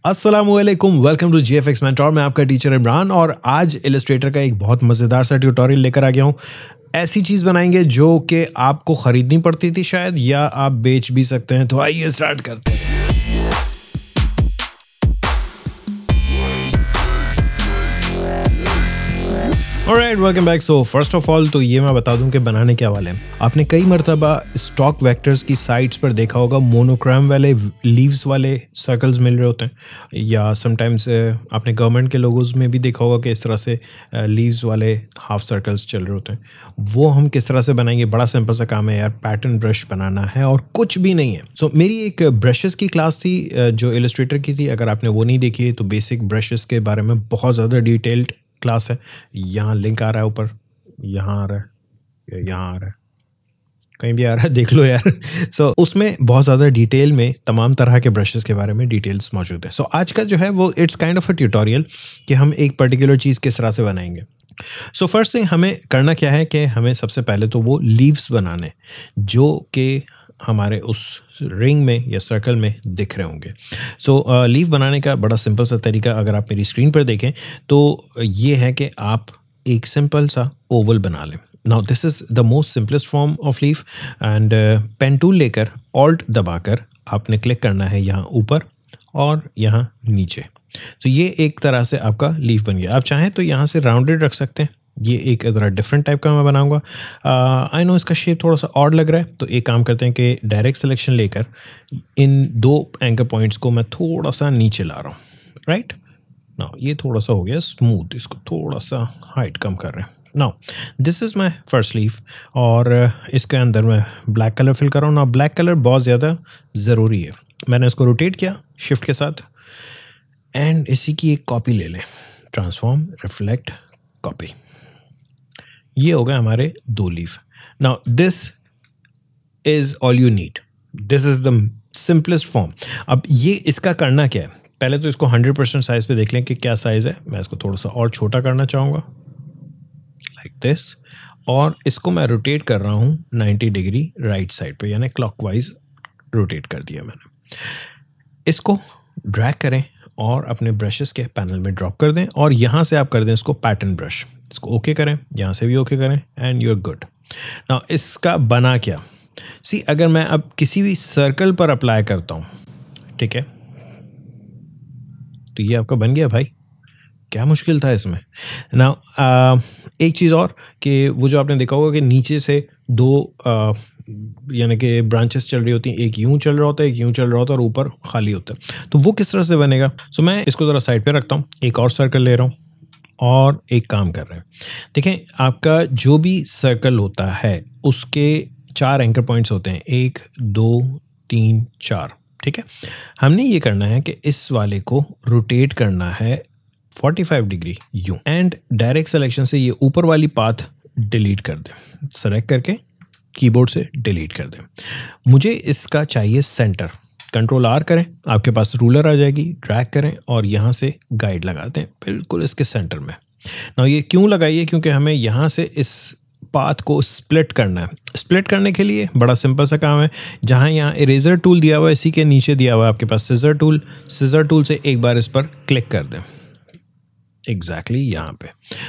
अस्सलामुअलैकुम, welcome to GFX mentor. मैं आपका टीचर इमरान और आज इलस्ट्रेटर का एक बहुत मज़ेदार सा ट्यूटोरियल लेकर आ गया हूँ। ऐसी चीज़ बनाएंगे जो कि आपको ख़रीदनी पड़ती थी शायद, या आप बेच भी सकते हैं। तो आइए स्टार्ट करते हैं। Alright, welcome back. So first of all तो ये मैं बता दूं कि बनाने क्या वाले हैं। आपने कई मरतबा स्टॉक वेक्टर्स की साइट्स पर देखा होगा, मोनोक्रोम वाले लीव्स वाले सर्कल्स मिल रहे होते हैं, या समटाइम्स आपने गवर्नमेंट के लोगोज में भी देखा होगा कि इस तरह से लीव्स वाले हाफ सर्कल्स चल रहे होते हैं। वो हम किस तरह से बनाएंगे? बड़ा सिंपल सा काम है यार, पैटर्न ब्रश बनाना है और कुछ भी नहीं है। सो मेरी एक ब्रशेस की क्लास थी जो इलस्ट्रेटर की थी। अगर आपने वो नहीं देखी है तो बेसिक ब्रशेस के बारे में बहुत ज़्यादा डिटेल्ड क्लास है। यहाँ लिंक आ रहा है ऊपर, यहाँ आ रहा है, यहाँ आ रहा है, कहीं भी आ रहा है, देख लो यार। सो उसमें बहुत ज़्यादा डिटेल में तमाम तरह के ब्रशेस के बारे में डिटेल्स मौजूद है। सो आज का जो है वो it's kind of a tutorial कि हम एक पर्टिकुलर चीज़ किस तरह से बनाएंगे। सो फर्स्ट थिंग हमें करना क्या है कि हमें सबसे पहले तो वो लीव्स बनाने जो कि हमारे उस रिंग में या सर्कल में दिख रहे होंगे। सो लीफ बनाने का बड़ा सिंपल सा तरीका अगर आप मेरी स्क्रीन पर देखें तो ये है कि आप एक सिंपल सा ओवल बना लें। Now this is the most simplest form of leaf and pen tool लेकर ऑल्ट दबाकर आपने क्लिक करना है यहाँ ऊपर और यहाँ नीचे। तो ये एक तरह से आपका लीफ बन गया। आप चाहें तो यहाँ से राउंडेड रख सकते हैं। ये एक ज़रा डिफरेंट टाइप का मैं बनाऊंगा। आई नो इसका शेप थोड़ा सा ऑड लग रहा है, तो एक काम करते हैं कि डायरेक्ट सिलेक्शन लेकर इन दो एंकर पॉइंट्स को मैं थोड़ा सा नीचे ला रहा हूँ। राइट नाउ ये थोड़ा सा हो गया स्मूथ, इसको थोड़ा सा हाइट कम कर रहे हैं। Now this is my first leaf और इसके अंदर मैं ब्लैक कलर फिल कर रहा हूँ। नाउ ब्लैक कलर बहुत ज़्यादा ज़रूरी है। मैंने इसको रोटेट किया शिफ्ट के साथ एंड इसी की एक कॉपी ले लें। Transform, reflect, copy. ये हो गए हमारे दो leaf. Now this is all you need, this is the simplest form. अब ये इसका करना क्या है, पहले तो इसको 100% साइज पे देख लें कि क्या साइज है। मैं इसको थोड़ा सा और छोटा करना चाहूँगा लाइक दिस, और इसको मैं रोटेट कर रहा हूँ 90 डिग्री राइट साइड पे, यानी क्लॉकवाइज रोटेट कर दिया मैंने। इसको ड्रैग करें और अपने ब्रशेस के पैनल में ड्रॉप कर दें और यहाँ से आप कर दें इसको पैटर्न ब्रश। इसको ओके करें, यहाँ से भी ओके करें and you are good. Now इसका बना क्या, सी अगर मैं अब किसी भी सर्कल पर अप्लाई करता हूँ, ठीक है, तो ये आपका बन गया भाई। क्या मुश्किल था इसमें। नाउ एक चीज़ और कि वो जो आपने देखा होगा कि नीचे से दो यानी कि ब्रांचेस चल रही होती हैं, एक यूं चल रहा होता है, एक यूं चल रहा होता है और ऊपर खाली होता है। तो वो किस तरह से बनेगा? सो मैं इसको ज़रा साइड पे रखता हूँ, एक और सर्कल ले रहा हूँ और एक काम कर रहे हैं। देखें, आपका जो भी सर्कल होता है उसके 4 एंकर पॉइंट्स होते हैं, 1 2 3 4, ठीक है। हमने ये करना है कि इस वाले को रोटेट करना है 45 डिग्री यूं एंड डायरेक्ट सिलेक्शन से ये ऊपर वाली पाथ डिलीट कर दें। सेलेक्ट करके कीबोर्ड से डिलीट कर दें। मुझे इसका चाहिए सेंटर। कंट्रोल आर करें, आपके पास रूलर आ जाएगी, ड्रैग करें और यहाँ से गाइड लगा दें बिल्कुल इसके सेंटर में। ना ये क्यों लगाइए? क्योंकि हमें यहाँ से इस पाथ को स्प्लिट करना है। स्प्लिट करने के लिए बड़ा सिंपल सा काम है। जहाँ यहाँ इरेजर टूल दिया हुआ है, इसी के नीचे दिया हुआ है आपके पास सीजर टूल। सीजर टूल से एक बार इस पर क्लिक कर दें एग्जैक्टली यहाँ पे।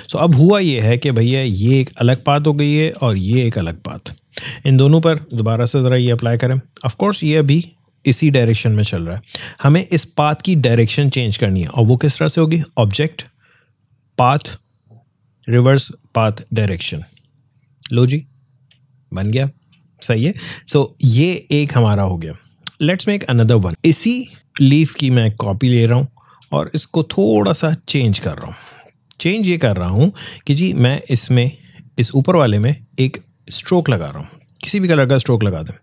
सो अब हुआ ये है कि भैया ये एक अलग पाथ हो गई है और ये एक अलग पाथ। इन दोनों पर दोबारा से ज़रा ये अप्लाई करें। ऑफ कोर्स ये अभी इसी डायरेक्शन में चल रहा है, हमें इस पाथ की डायरेक्शन चेंज करनी है और वो किस तरह से होगी? Object, path, reverse path direction. लो जी, बन गया, सही है। सो ये एक हमारा हो गया। Let's make another one. इसी लीफ की मैं कॉपी ले रहा हूँ और इसको थोड़ा सा चेंज कर रहा हूँ। चेंज ये कर रहा हूँ कि जी मैं इसमें इस ऊपर वाले में एक स्ट्रोक लगा रहा हूँ, किसी भी कलर का स्ट्रोक लगा दें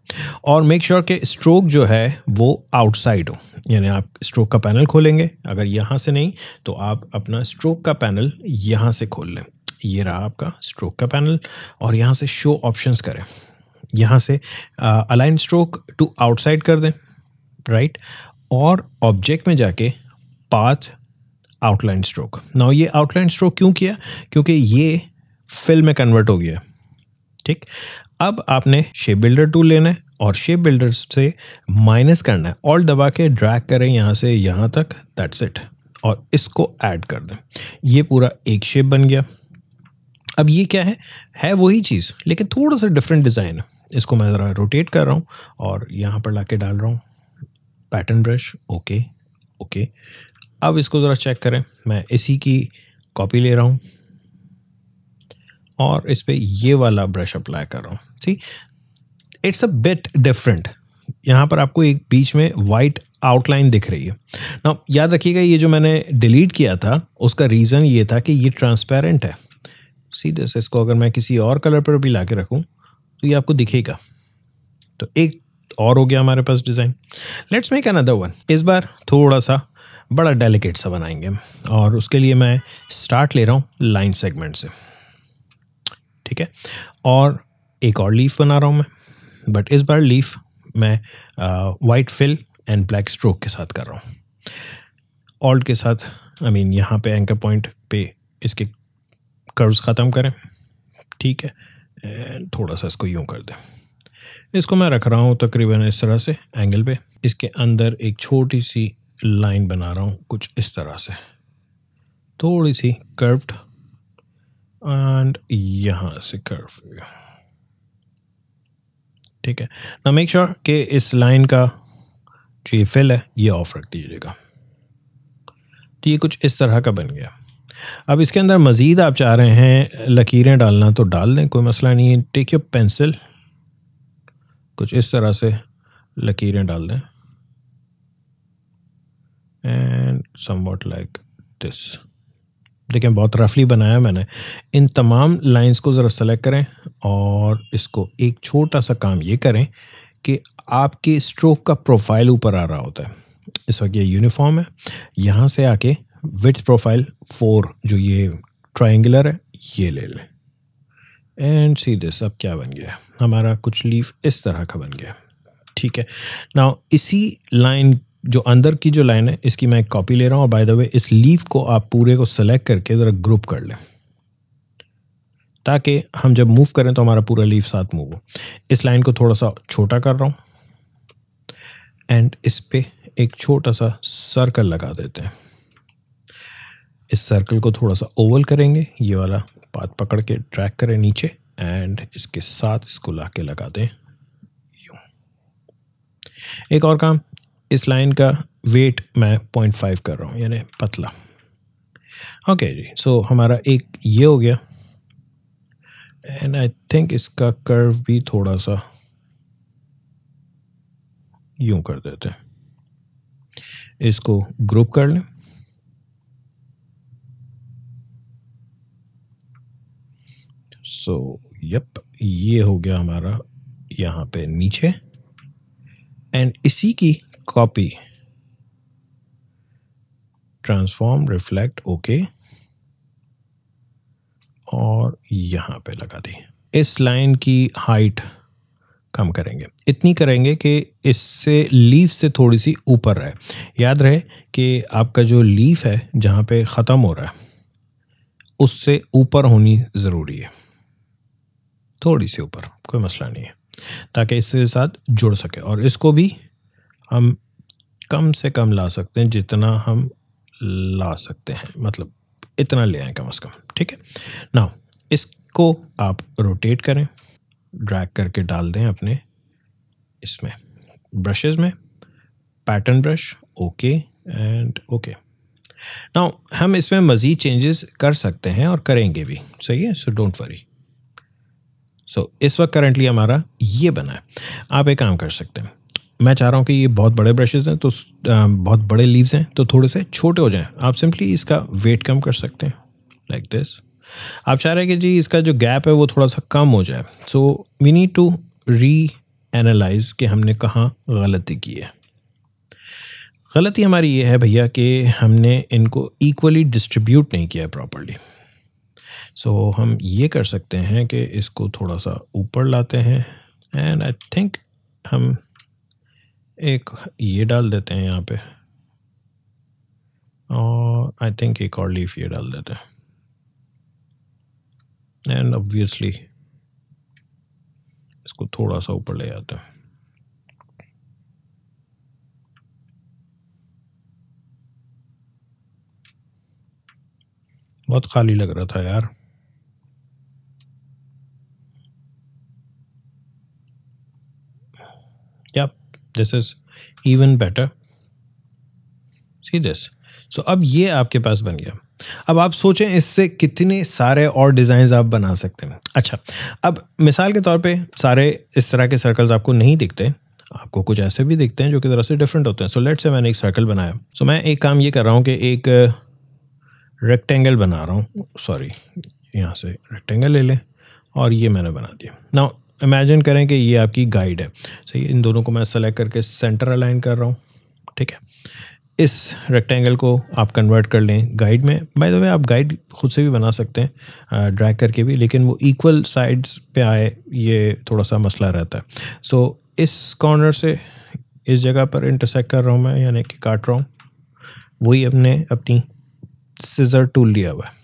और मेक श्योर कि स्ट्रोक जो है वो आउटसाइड हो। यानी आप स्ट्रोक का पैनल खोलेंगे, अगर यहाँ से नहीं तो आप अपना स्ट्रोक का पैनल यहाँ से खोल लें। ये रहा आपका स्ट्रोक का पैनल और यहाँ से शो ऑप्शंस करें, यहाँ से अलाइन स्ट्रोक टू आउटसाइड कर दें, राइट, और ऑब्जेक्ट में जाके पाथ आउटलाइन स्ट्रोक। नाउ ये आउटलाइन स्ट्रोक क्यों किया? क्योंकि ये फिल में कन्वर्ट हो गया, ठीक। अब आपने शेप बिल्डर टूल लेना है और शेप बिल्डर से माइनस करना है, ऑल्ट दबा के ड्रैग करें यहाँ से यहाँ तक, दैट्स इट, और इसको ऐड कर दें। ये पूरा एक शेप बन गया। अब ये क्या है वही चीज़ लेकिन थोड़ा सा डिफरेंट डिज़ाइन है। इसको मैं ज़रा रोटेट कर रहा हूँ और यहाँ पर लाके डाल रहा हूँ पैटर्न ब्रश। ओके ओके, अब इसको ज़रा चेक करें। मैं इसी की कॉपी ले रहा हूँ और इस पे ये वाला ब्रश अप्लाई कर रहा हूँ। सी, इट्स अ बिट डिफरेंट। यहाँ पर आपको एक बीच में वाइट आउटलाइन दिख रही है ना। याद रखिएगा ये जो मैंने डिलीट किया था उसका रीज़न ये था कि ये ट्रांसपेरेंट है। सीधे से इसको अगर मैं किसी और कलर पर भी ला के रखूँ तो ये आपको दिखेगा। तो एक और हो गया हमारे पास design. Let's make another one. इस बार थोड़ा सा बड़ा डेलिकेट सा बनाएंगे हम, और उसके लिए मैं स्टार्ट ले रहा हूँ लाइन सेगमेंट से, ठीक है। और एक और लीफ बना रहा हूँ मैं, बट इस बार लीफ मैं white fill and black stroke के साथ कर रहा हूँ। ऑल्ट के साथ यहाँ पे एंकर पॉइंट पे इसके कर्व्स ख़त्म करें, ठीक है। एंड थोड़ा सा इसको यूं कर दें। इसको मैं रख रहा हूँ तकरीबन इस तरह से एंगल पे। इसके अंदर एक छोटी सी लाइन बना रहा हूँ कुछ इस तरह से, थोड़ी सी कर्व्ड, एंड यहाँ से कर्व, ठीक है ना। मेक श्योर कि इस लाइन का जो ये फिल है ये ऑफ रख दीजिएगा। तो ये कुछ इस तरह का बन गया। अब इसके अंदर मज़ीद आप चाह रहे हैं लकीरें डालना तो डाल दें, कोई मसला नहीं है। टेक योर पेंसिल, कुछ इस तरह से लकीरें डाल दें एंड समवॉट लाइक दिस। देखें बहुत रफली बनाया मैंने। इन तमाम लाइंस को ज़रा सेलेक्ट करें और इसको एक छोटा सा काम ये करें कि आपके स्ट्रोक का प्रोफाइल ऊपर आ रहा होता है। इस वक्त ये यूनिफॉर्म है, यहाँ से आके विड्थ प्रोफाइल 4 जो ये ट्रायंगुलर है ये ले लें एंड सी दिस। अब क्या बन गया हमारा, कुछ लीफ इस तरह का बन गया, ठीक है। नाउ इसी लाइन जो अंदर की जो लाइन है इसकी मैं कॉपी ले रहा हूँ। बाय द वे इस लीफ को आप पूरे को सेलेक्ट करके ज़रा ग्रुप कर लें ताकि हम जब मूव करें तो हमारा पूरा लीफ साथ मूव हो। इस लाइन को थोड़ा सा छोटा कर रहा हूँ एंड इस पे एक छोटा सा सर्कल लगा देते हैं। इस सर्कल को थोड़ा सा ओवल करेंगे, ये वाला पाथ पकड़ के ड्रैग करें नीचे एंड इसके साथ इसको लाके लगा दें यूं। एक और काम, इस लाइन का वेट मैं 0.5 कर रहा हूँ, यानी पतला। ओके जी, सो हमारा एक ये हो गया एंड आई थिंक इसका कर्व भी थोड़ा सा यूं कर देते हैं। इसको ग्रुप कर लें, सो यप ये हो गया हमारा यहाँ पे नीचे। एंड इसी की कॉपी ट्रांसफॉर्म रिफ्लेक्ट ओके और यहाँ पे लगा दी। इस लाइन की हाइट कम करेंगे, इतनी करेंगे कि इससे लीफ से थोड़ी सी ऊपर रहे। याद रहे कि आपका जो लीफ है जहाँ पे ख़त्म हो रहा है उससे ऊपर होनी ज़रूरी है, थोड़ी सी ऊपर, कोई मसला नहीं है, ताकि इसके साथ जुड़ सके। और इसको भी हम कम से कम ला सकते हैं जितना हम ला सकते हैं, मतलब इतना ले आए कम से कम, ठीक है। नाउ इसको आप रोटेट करें, ड्रैग करके डाल दें अपने इसमें ब्रशेस में, pattern brush okay and okay. Now हम इसमें मज़ीद चेंजेस कर सकते हैं और करेंगे भी, सही है, सो डोंट वरी। सो इस वक्त करंटली हमारा ये बना है। आप एक काम कर सकते हैं, मैं चाह रहा हूँ कि ये बहुत बड़े ब्रशेस हैं तो बहुत बड़े लीव्स हैं तो थोड़े से छोटे हो जाएं। आप सिंपली इसका वेट कम कर सकते हैं लाइक दिस। आप चाह रहे हैं कि जी इसका जो गैप है वो थोड़ा सा कम हो जाए, so we need to reanalyse कि हमने कहाँ गलती की है। गलती हमारी ये है भैया कि हमने इनको इक्वली डिस्ट्रीब्यूट नहीं किया है प्रॉपर्ली। सो हम ये कर सकते हैं कि इसको थोड़ा सा ऊपर लाते हैं एंड आई थिंक हम एक ये डाल देते हैं यहाँ पे और आई थिंक एक और लीफ ये डाल देते हैं एंड ऑब्वियसली इसको थोड़ा सा ऊपर ले आते हैं। बहुत खाली लग रहा था यार। Yep, this is even better. See this. So अब ये आपके पास बन गया। अब आप सोचें इससे कितने सारे और डिज़ाइंस आप बना सकते हैं। अच्छा, अब मिसाल के तौर पे सारे इस तरह के सर्कल्स आपको नहीं दिखते, आपको कुछ ऐसे भी दिखते हैं जो कि तरह से डिफरेंट होते हैं। सो लेट्स से मैंने एक सर्कल बनाया। सो मैं एक काम ये कर रहा हूँ कि एक रेक्टेंगल बना रहा हूँ, सॉरी यहाँ से रेक्टेंगल ले लें और ये मैंने बना दिया। नाउ इमेजिन करें कि ये आपकी गाइड है। सही, इन दोनों को मैं सेलेक्ट करके सेंटर अलाइन कर रहा हूँ। ठीक है, इस रेक्टेंगल को आप कन्वर्ट कर लें गाइड में। बाय द वे आप गाइड खुद से भी बना सकते हैं ड्रैग करके भी, लेकिन वो इक्वल साइड्स पे आए ये थोड़ा सा मसला रहता है। सो इस कॉर्नर से इस जगह पर इंटरसेक्ट कर रहा हूँ मैं, यानी कि काट रहा हूँ। वही अपनी सिजर टूल लिया हुआ है।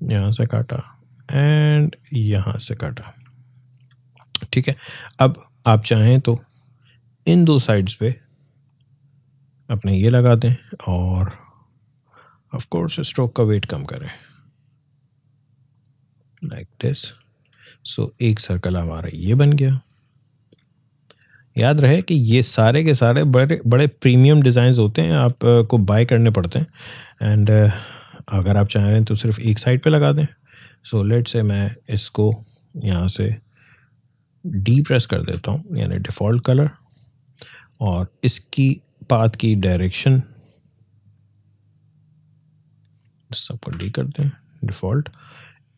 यहाँ से काटा एंड यहाँ से काटा। ठीक है, अब आप चाहें तो इन दो साइड्स पे अपने ये लगा दें और ऑफ कोर्स स्ट्रोक का वेट कम करें लाइक दिस। सो एक सर्कल हमारा ये बन गया। याद रहे कि ये सारे के सारे बड़े बड़े प्रीमियम डिज़ाइंस होते हैं, आपको बाय करने पड़ते हैं। एंड अगर आप चाहें तो सिर्फ एक साइड पे लगा दें। सो लेट से मैं इसको यहाँ से डी प्रेस कर देता हूँ, यानी डिफ़ॉल्ट कलर, और इसकी पाथ की डायरेक्शन सबको डी कर दें डिफ़ॉल्ट।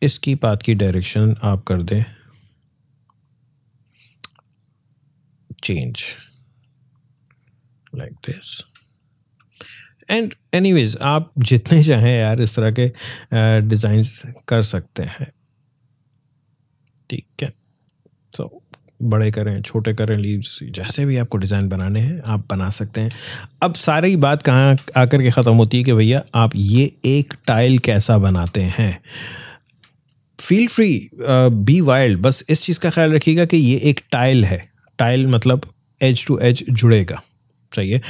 इसकी पाथ की डायरेक्शन आप कर दें change like this. And anyways आप जितने चाहें यार इस तरह के डिज़ाइंस कर सकते हैं। ठीक है, सो बड़े करें छोटे करें, लीव्स जैसे भी आपको डिज़ाइन बनाने हैं आप बना सकते हैं। अब सारी बात कहाँ आकर के ख़त्म होती है कि भैया आप ये एक टाइल कैसा बनाते हैं। फील फ्री, बी वाइल्ड, बस इस चीज़ का ख्याल रखिएगा कि ये एक टाइल है। टाइल मतलब एज टू एज जुड़ेगा, सही है।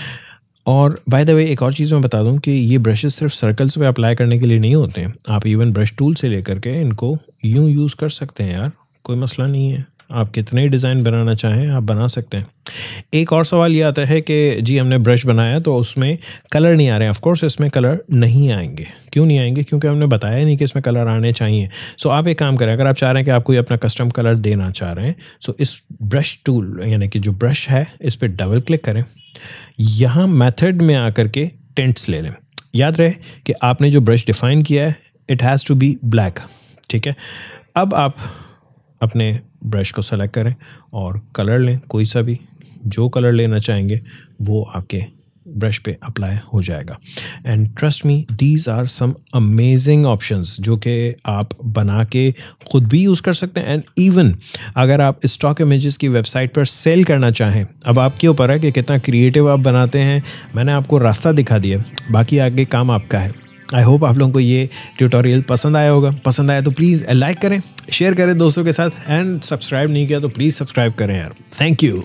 और बाय द वे एक और चीज़ मैं बता दूं कि ये ब्रशेस सिर्फ सर्कल्स पे अप्लाई करने के लिए नहीं होते हैं। आप इवन ब्रश टूल से लेकर के इनको यूं यूज़ कर सकते हैं यार, कोई मसला नहीं है। आप कितने डिज़ाइन बनाना चाहें आप बना सकते हैं। एक और सवाल ये आता है कि जी हमने ब्रश बनाया तो उसमें कलर नहीं आ रहे हैं। ऑफ कोर्स इसमें कलर नहीं आएंगे। क्यों नहीं आएंगे? क्योंकि हमने बताया नहीं कि इसमें कलर आने चाहिए। सो आप एक काम करें, अगर आप चाह रहे हैं कि आप कोई अपना कस्टम कलर देना चाह रहे हैं, सो इस ब्रश टूल यानी कि जो ब्रश है इस पर डबल क्लिक करें। यहाँ मेथड में आकर के टिंट्स ले लें। याद रहे कि आपने जो ब्रश डिफाइन किया है it has to be black. ठीक है, अब आप अपने ब्रश को सेलेक्ट करें और कलर लें, कोई सा भी जो कलर लेना चाहेंगे वो आपके ब्रश पे अप्लाई हो जाएगा। And trust me these are some amazing options जो कि आप बना के ख़ुद भी यूज़ कर सकते हैं। एंड इवन अगर आप स्टॉक इमेजेस की वेबसाइट पर सेल करना चाहें, अब आपके ऊपर है कि कितना क्रिएटिव आप बनाते हैं। मैंने आपको रास्ता दिखा दिया, बाकी आगे काम आपका है। आई होप आप लोगों को ये ट्यूटोरियल पसंद आया होगा। पसंद आया तो प्लीज़ लाइक करें, शेयर करें दोस्तों के साथ, एंड सब्सक्राइब नहीं किया तो प्लीज़ सब्सक्राइब करें यार। Thank you.